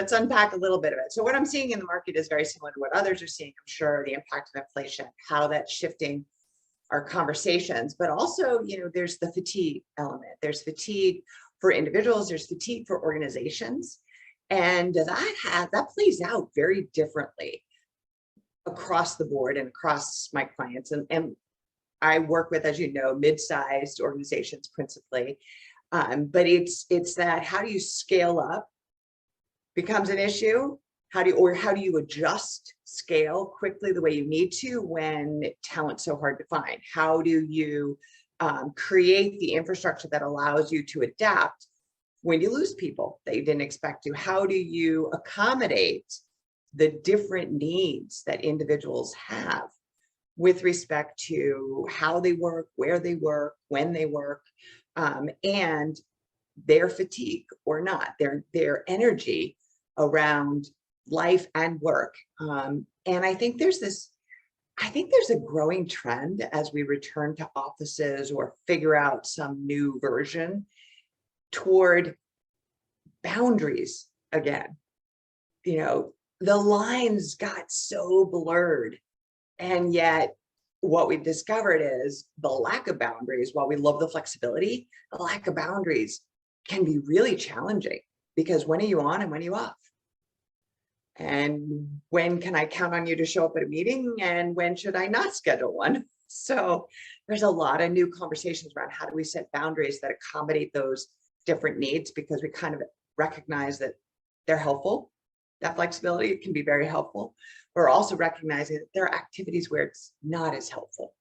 let's unpack a little bit of it. So what I'm seeing in the market is very similar to what others are seeing. I'm sure the impact of inflation, how that's shifting our conversations, but also, there's the fatigue element. There's fatigue for individuals, there's fatigue for organizations. And that plays out very differently across the board and across my clients. And I work with, as you know, mid-sized organizations principally. But it's that, how do you scale up becomes an issue. How do you adjust scale quickly the way you need to when talent's so hard to find? How do you create the infrastructure that allows you to adapt when you lose people that you didn't expect to? How do you accommodate the different needs that individuals have with respect to how they work, where they work, when they work, and their fatigue or not, their energy around life and work. And I think there's a growing trend as we return to offices or figure out some new version toward boundaries again. The lines got so blurred, and yet what we've discovered is the lack of boundaries. While we love the flexibility, the lack of boundaries can be really challenging, because when are you on and when are you off? And when can I count on you to show up at a meeting, and when should I not schedule one? So there's a lot of new conversations around how do we set boundaries that accommodate those different needs, because we kind of recognize that they're helpful. That flexibility can be very helpful. We're also recognizing that there are activities where it's not as helpful.